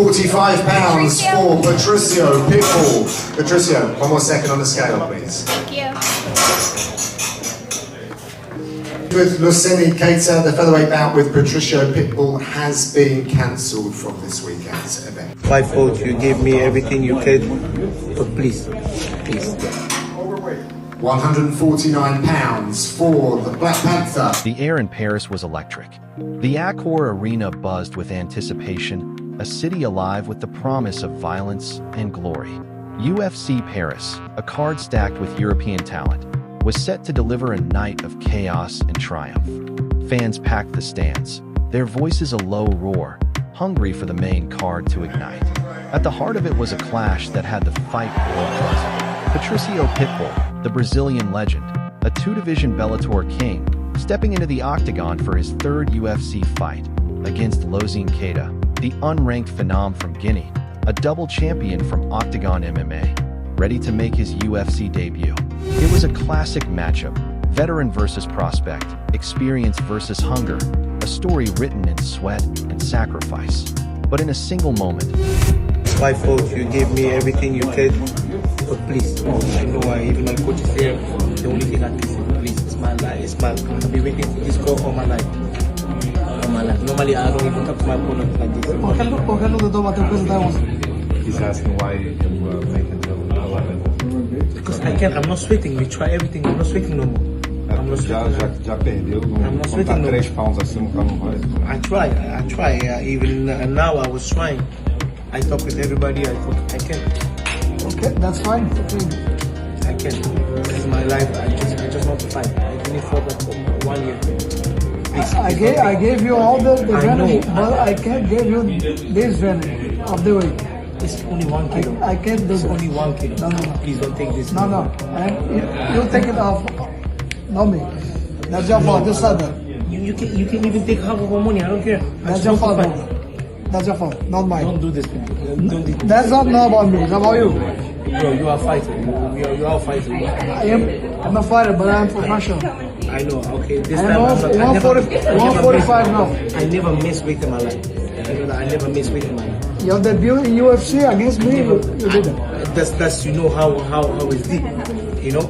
£145 for Patricio Pitbull. Patricio, one more second on the scale, please. Thank you. With Losene Keita, the featherweight bout with Patricio Pitbull has been cancelled from this weekend's event. My fault, you gave me everything you could, but please. £149 for the Black Panther. The air in Paris was electric. The Accor Arena buzzed with anticipation, a city alive with the promise of violence and glory. UFC Paris, a card stacked with European talent, was set to deliver a night of chaos and triumph. Fans packed the stands, their voices a low roar, hungry for the main card to ignite. At the heart of it was a clash that had the fight world buzzing. Patricio Pitbull, the Brazilian legend, a two-division Bellator king, stepping into the octagon for his third UFC fight against Losene Keita, the unranked phenom from Guinea, a double champion from Octagon MMA, ready to make his UFC debut. It was a classic matchup, veteran versus prospect, experience versus hunger, a story written in sweat and sacrifice. But in a single moment, My fault, you gave me everything you could, but please, I know even my coach is here, the only thing I can say, please, it's my life, I've been waiting for this call all my life. Normally I don't even talk to my opponent like this. He's asking why you make it to 11. Because I can't, I'm not sweating, we try everything, I'm not sweating no more. I'm not sweating. Já perdeu, não tá 3 pounds acima, o cara não vai. I try, even now I was trying. I talk with everybody, I can't. Okay, that's fine. Okay. I can't. This is my life, I just want to fight. I've been for that for 1 year. Please, I gave you all the advantage, but I can't give you this advantage of the weight. It's only 1 kilo. I can't do It's that. only 1 kilo. No. Please don't take this. No. You take it off. Not me. That's your fault. Just said that. You can even take half of my money. I don't care. That's your fault. That's your fault, not mine. Don't do this, people. Don't do this. That's not about me. It's about you. Bro, you are fighting. You are fighting. I'm a fighter, but I'm professional. I know. Okay, this I time I'm not. 145 now. I never miss weight in my life. You know that I never miss weight in my life. Your debut in UFC against me, you did it. That's you know how it's deep. You know.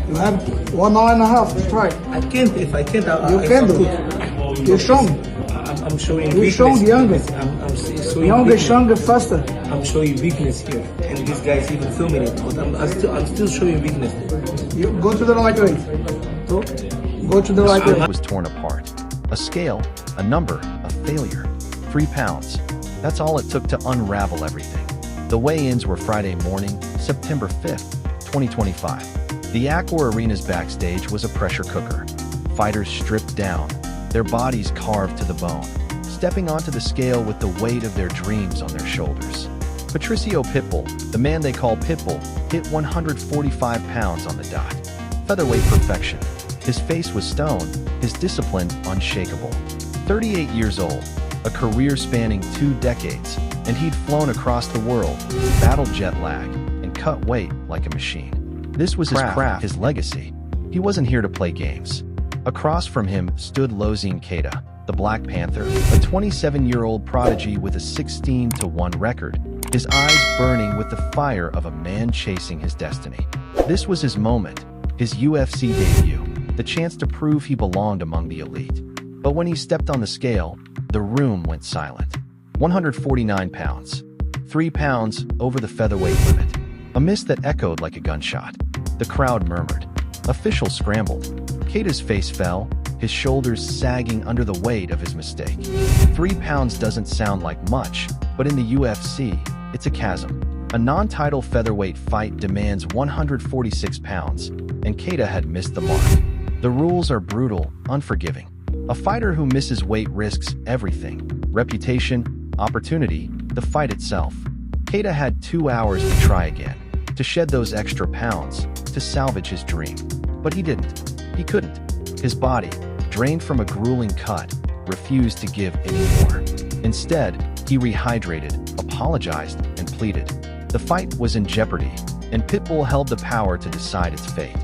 You have 1 hour and a half to try. I can't. If I can't, You can do. You're strong. I'm showing You're weakness. strong, younger. I'm showing Younger, weakness. stronger, faster. I'm showing weakness here, and this guy is even filming it. But I'm still showing weakness. You go to the lightweight. Go to the lightweight. it was torn apart. A scale, a number, a failure. 3 pounds. That's all it took to unravel everything. The weigh-ins were Friday morning, September 5th, 2025. The Accor Arena's backstage was a pressure cooker. Fighters stripped down, their bodies carved to the bone, stepping onto the scale with the weight of their dreams on their shoulders. Patricio Pitbull, the man they call Pitbull, hit 145 pounds on the dot. Featherweight perfection. His face was stone, his discipline unshakable. 38 years old, a career spanning 2 decades, and he'd flown across the world, battled jet lag, and cut weight like a machine. This was his craft, his legacy. He wasn't here to play games. Across from him stood Losene Keita, the Black Panther, a 27-year-old prodigy with a 16-1 record, his eyes burning with the fire of a man chasing his destiny. This was his moment, his UFC debut, the chance to prove he belonged among the elite. But when he stepped on the scale, the room went silent. 149 pounds. 3 pounds over the featherweight limit. A miss that echoed like a gunshot. The crowd murmured. Officials scrambled. Keita's face fell, his shoulders sagging under the weight of his mistake. 3 pounds doesn't sound like much, but in the UFC, it's a chasm. A non-title featherweight fight demands 146 pounds, and Keita had missed the mark. The rules are brutal, unforgiving. A fighter who misses weight risks everything: reputation, opportunity, the fight itself. Keita had 2 hours to try again, to shed those extra pounds, to salvage his dream. But he didn't. He couldn't. His body, drained from a grueling cut, refused to give any more. Instead, he rehydrated, apologized, and pleaded. The fight was in jeopardy, and Pitbull held the power to decide its fate.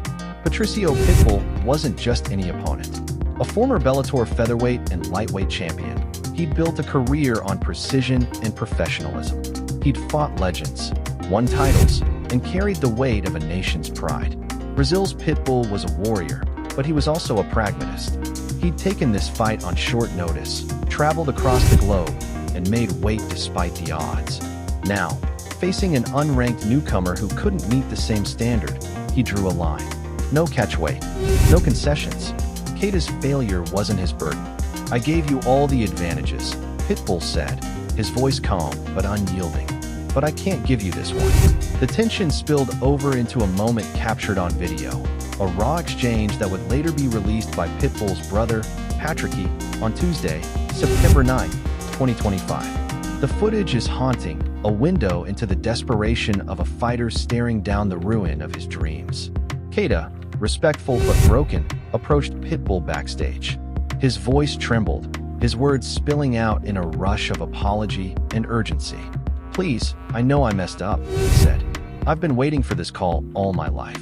Patricio Pitbull wasn't just any opponent. A former Bellator featherweight and lightweight champion, He'd built a career on precision and professionalism. He'd fought legends, won titles, and carried the weight of a nation's pride. Brazil's Pitbull was a warrior, but he was also a pragmatist. He'd taken this fight on short notice, traveled across the globe, and made weight despite the odds. Now, facing an unranked newcomer who couldn't meet the same standard, he drew a line. No catchweight, no concessions. Keita's failure wasn't his burden. "I gave you all the advantages," Pitbull said, his voice calm but unyielding. "But I can't give you this one." The tension spilled over into a moment captured on video, a raw exchange that would later be released by Pitbull's brother, Patricky, on Tuesday, September 9, 2025. The footage is haunting, a window into the desperation of a fighter staring down the ruin of his dreams. Keita, respectful but broken, approached Pitbull backstage. His voice trembled, his words spilling out in a rush of apology and urgency. "Please, I know I messed up," he said. "I've been waiting for this call all my life.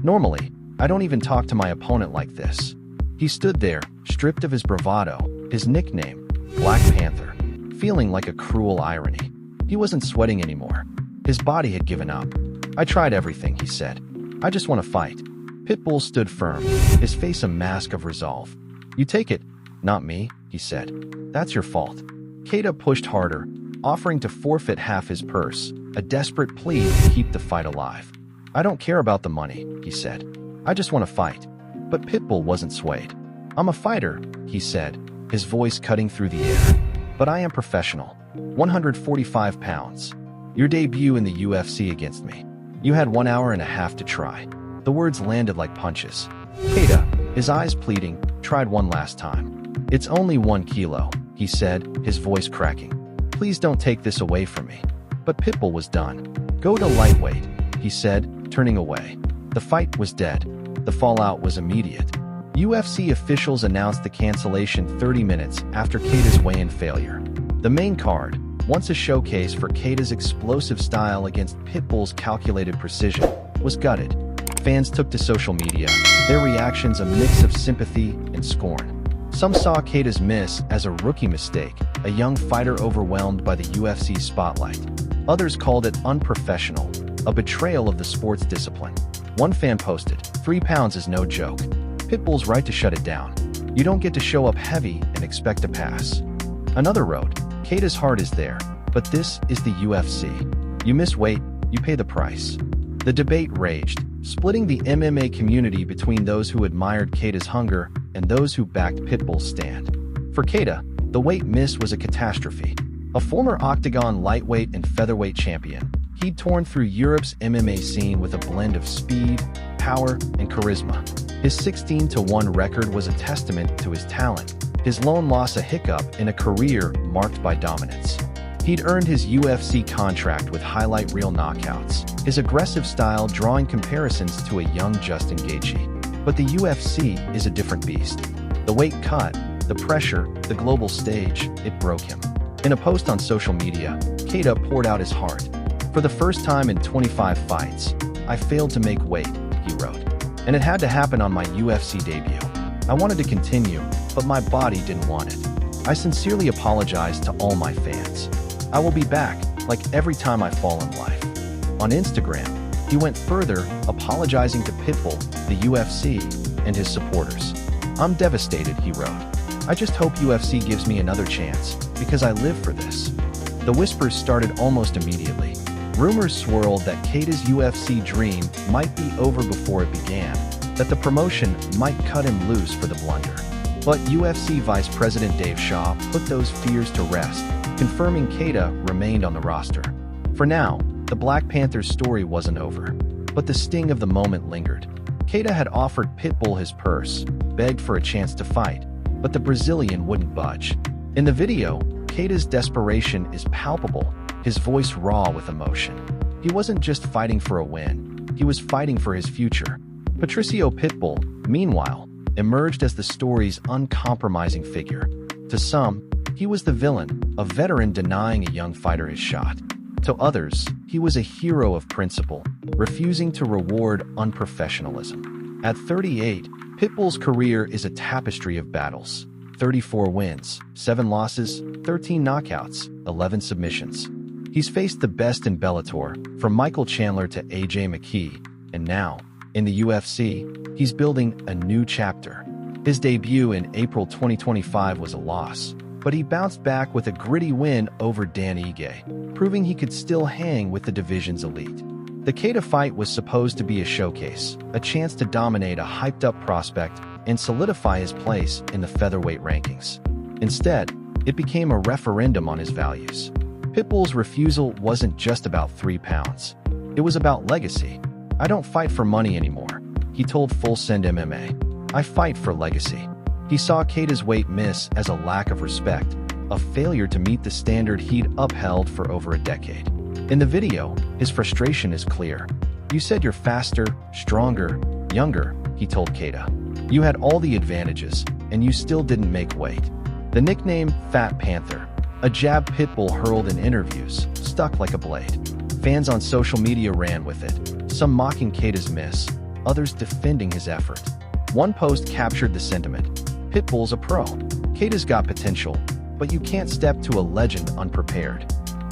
Normally, I don't even talk to my opponent like this." He stood there, stripped of his bravado, his nickname, Black Panther, feeling like a cruel irony. He wasn't sweating anymore. His body had given up. "I tried everything," he said. "I just want to fight." Pitbull stood firm, his face a mask of resolve. "You take it, not me," he said. "That's your fault." Keita pushed harder, offering to forfeit half his purse, a desperate plea to keep the fight alive. "I don't care about the money," he said. "I just want to fight." But Pitbull wasn't swayed. "I'm a fighter," he said, his voice cutting through the air. "But I am professional. 145 pounds. Your debut in the UFC against me. You had 1 hour and a half to try." The words landed like punches. Keita, his eyes pleading, tried one last time. "It's only 1 kilo," he said, his voice cracking. "Please don't take this away from me." But Pitbull was done. "Go to lightweight," he said, turning away. The fight was dead. The fallout was immediate. UFC officials announced the cancellation 30 minutes after Keita's weigh-in failure. The main card, once a showcase for Keita's explosive style against Pitbull's calculated precision, was gutted. Fans took to social media, their reactions a mix of sympathy and scorn. Some saw Keita's miss as a rookie mistake, a young fighter overwhelmed by the UFC's spotlight. Others called it unprofessional, a betrayal of the sport's discipline. One fan posted, "3 pounds is no joke. Pitbull's right to shut it down. You don't get to show up heavy and expect to pass." Another wrote, "Keita's heart is there, but this is the UFC. You miss weight, you pay the price." The debate raged, splitting the MMA community between those who admired Keita's hunger and those who backed Pitbull's stand. For Keita, the weight miss was a catastrophe. A former Octagon lightweight and featherweight champion, he'd torn through Europe's MMA scene with a blend of speed, power, and charisma. His 16-1 record was a testament to his talent, his lone loss a hiccup in a career marked by dominance. He'd earned his UFC contract with highlight reel knockouts, his aggressive style drawing comparisons to a young Justin Gaethje. But the UFC is a different beast. The weight cut, the pressure, the global stage, it broke him. In a post on social media, Keita poured out his heart. "For the first time in 25 fights, I failed to make weight," he wrote. "And it had to happen on my UFC debut. I wanted to continue, but my body didn't want it. I sincerely apologize to all my fans. I will be back, like every time I fall in life." On Instagram, he went further, apologizing to Pitbull, the UFC, and his supporters. "I'm devastated," he wrote. "I just hope UFC gives me another chance, because I live for this." The whispers started almost immediately. Rumors swirled that Keita's UFC dream might be over before it began, that the promotion might cut him loose for the blunder. But UFC Vice President Dave Shaw put those fears to rest, confirming Keita remained on the roster. For now, the Black Panther's story wasn't over, but the sting of the moment lingered. Keita had offered Pitbull his purse, begged for a chance to fight, but the Brazilian wouldn't budge. In the video, Keita's desperation is palpable, his voice raw with emotion. He wasn't just fighting for a win, he was fighting for his future. Patricio Pitbull, meanwhile, emerged as the story's uncompromising figure. To some, he was the villain, a veteran denying a young fighter his shot. To others, he was a hero of principle, refusing to reward unprofessionalism. At 38, Pitbull's career is a tapestry of battles. 34 wins, 7 losses, 13 knockouts, 11 submissions. He's faced the best in Bellator, from Michael Chandler to AJ McKee, and now, in the UFC, he's building a new chapter. His debut in April 2025 was a loss, but he bounced back with a gritty win over Dan Ige, proving he could still hang with the division's elite. The Keita fight was supposed to be a showcase, a chance to dominate a hyped-up prospect and solidify his place in the featherweight rankings. Instead, it became a referendum on his values. Pitbull's refusal wasn't just about 3 pounds. It was about legacy. "I don't fight for money anymore," he told Full Send MMA. "I fight for legacy." He saw Keita's weight miss as a lack of respect, a failure to meet the standard he'd upheld for over a decade. In the video, his frustration is clear. "You said you're faster, stronger, younger," he told Keita. "You had all the advantages, and you still didn't make weight." The nickname Fat Panther, a jab Pitbull hurled in interviews, stuck like a blade. Fans on social media ran with it, some mocking Keita's miss, others defending his effort. One post captured the sentiment: "Pitbull's a pro. Keita's got potential, but you can't step to a legend unprepared."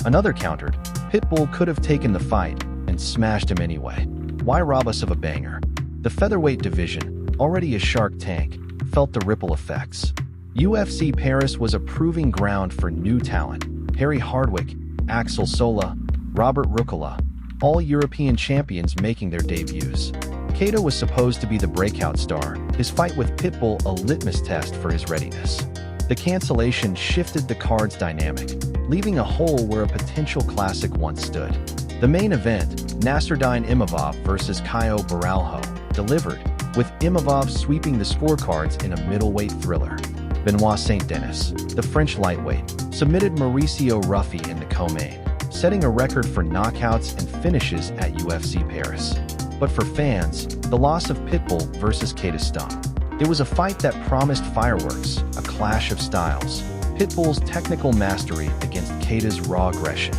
Another countered, "Pitbull could have taken the fight and smashed him anyway. Why rob us of a banger?" The featherweight division, already a shark tank, felt the ripple effects. UFC Paris was a proving ground for new talent. Harry Hardwick, Axel Sola, Robert Rucola, all European champions making their debuts. Keita was supposed to be the breakout star, his fight with Pitbull a litmus test for his readiness. The cancellation shifted the card's dynamic, leaving a hole where a potential classic once stood. The main event, Nasruddin Imavov versus Caio Borralho, delivered, with Imavov sweeping the scorecards in a middleweight thriller. Benoit Saint-Denis, the French lightweight, submitted Mauricio Ruffi in the co-main, setting a record for knockouts and finishes at UFC Paris. But for fans, the loss of Pitbull versus Keita stung. It was a fight that promised fireworks, a clash of styles. Pitbull's technical mastery against Keita's raw aggression.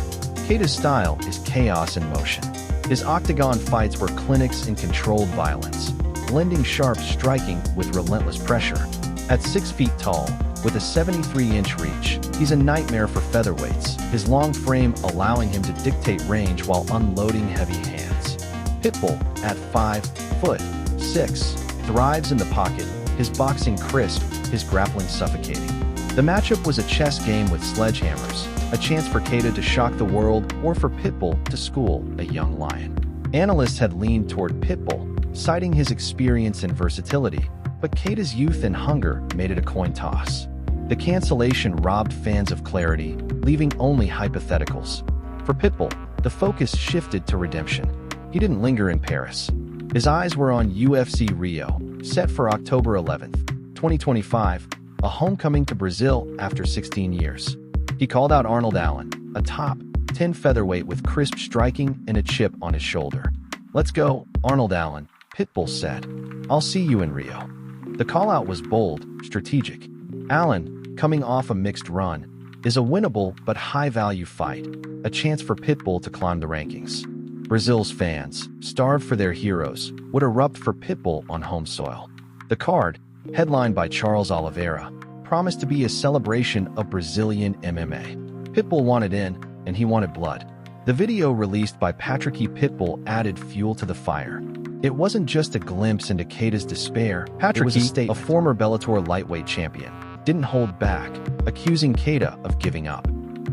Keita's style is chaos in motion. His octagon fights were clinics in controlled violence, blending sharp striking with relentless pressure. At 6 feet tall, with a 73-inch reach, he's a nightmare for featherweights, his long frame allowing him to dictate range while unloading heavy hands. Pitbull, at 5'6", thrives in the pocket, his boxing crisp, his grappling suffocating. The matchup was a chess game with sledgehammers, a chance for Keita to shock the world or for Pitbull to school a young lion. Analysts had leaned toward Pitbull, citing his experience and versatility, but Keita's youth and hunger made it a coin toss. The cancellation robbed fans of clarity, leaving only hypotheticals. For Pitbull, the focus shifted to redemption. He didn't linger in Paris. His eyes were on UFC Rio, set for October 11th, 2025, a homecoming to Brazil after 16 years. He called out Arnold Allen, a top 10 featherweight with crisp striking and a chip on his shoulder. "Let's go, Arnold Allen," Pitbull said. "I'll see you in Rio." The call-out was bold, strategic. Allen, coming off a mixed run, is a winnable but high-value fight, a chance for Pitbull to climb the rankings. Brazil's fans, starved for their heroes, would erupt for Pitbull on home soil. The card, headlined by Charles Oliveira, promised to be a celebration of Brazilian MMA. Pitbull wanted in, and he wanted blood. The video released by Patricky Pitbull added fuel to the fire. It wasn't just a glimpse into Keita's despair. Patricky, a former Bellator lightweight champion, didn't hold back, accusing Keita of giving up.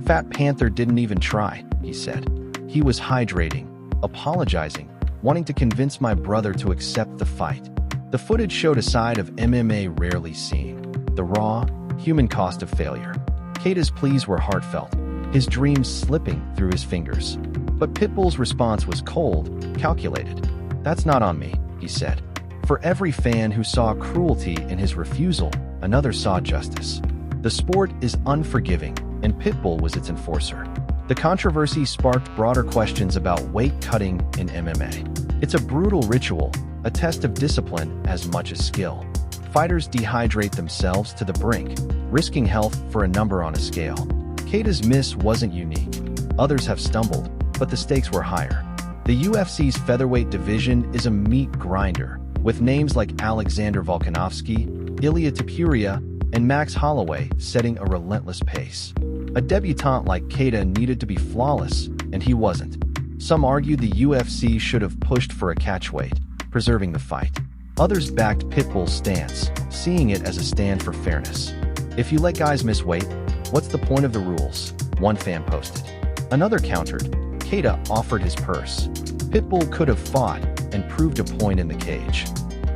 "Fat Panther didn't even try," he said. "He was hydrating, apologizing, wanting to convince my brother to accept the fight." The footage showed a side of MMA rarely seen, the raw, human cost of failure. Keita's pleas were heartfelt, his dreams slipping through his fingers. But Pitbull's response was cold, calculated. "That's not on me," he said. For every fan who saw cruelty in his refusal, another saw justice. The sport is unforgiving, and Pitbull was its enforcer. The controversy sparked broader questions about weight cutting in MMA. It's a brutal ritual, a test of discipline as much as skill. Fighters dehydrate themselves to the brink, risking health for a number on a scale. Keita's miss wasn't unique. Others have stumbled, but the stakes were higher. The UFC's featherweight division is a meat grinder, with names like Alexander Volkanovski, Ilia Topuria, and Max Holloway setting a relentless pace. A debutante like Keita needed to be flawless, and he wasn't. Some argued the UFC should have pushed for a catchweight, preserving the fight. Others backed Pitbull's stance, seeing it as a stand for fairness. If you let guys miss weight, what's the point of the rules? One fan posted. Another countered, Keita offered his purse. Pitbull could have fought and proved a point in the cage.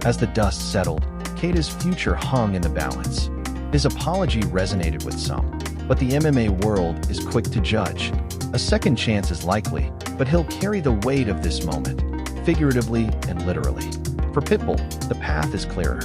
As the dust settled, Keita's future hung in the balance. His apology resonated with some, but the MMA world is quick to judge. A second chance is likely, but he'll carry the weight of this moment, figuratively and literally. For Pitbull, the path is clearer.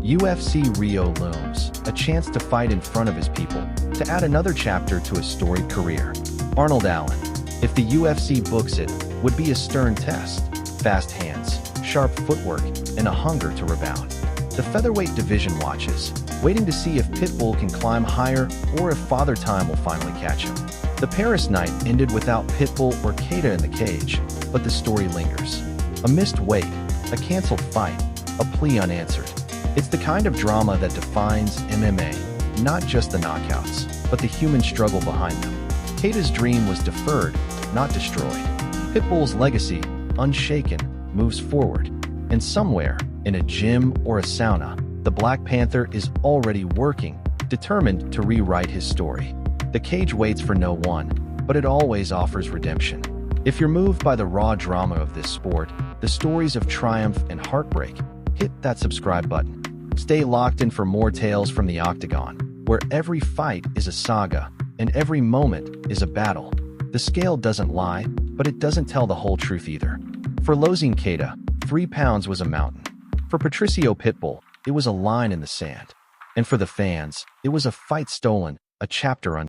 UFC Rio looms, a chance to fight in front of his people, to add another chapter to his storied career. Arnold Allen, if the UFC books it, would be a stern test. Fast hands, sharp footwork, and a hunger to rebound. The featherweight division watches, waiting to see if Pitbull can climb higher or if Father Time will finally catch him. The Paris night ended without Pitbull or Keita in the cage, but the story lingers. A missed weight, a canceled fight, a plea unanswered. It's the kind of drama that defines MMA, not just the knockouts, but the human struggle behind them. Keita's dream was deferred, not destroyed. Pitbull's legacy, unshaken, moves forward. And somewhere, in a gym or a sauna, the Black Panther is already working, determined to rewrite his story. The cage waits for no one, but it always offers redemption. If you're moved by the raw drama of this sport, the stories of triumph and heartbreak, hit that subscribe button. Stay locked in for more tales from the Octagon, where every fight is a saga, and every moment is a battle. The scale doesn't lie, but it doesn't tell the whole truth either. For Losene Keita, 3 pounds was a mountain. For Patricio Pitbull, it was a line in the sand. And for the fans, it was a fight stolen, a chapter untold.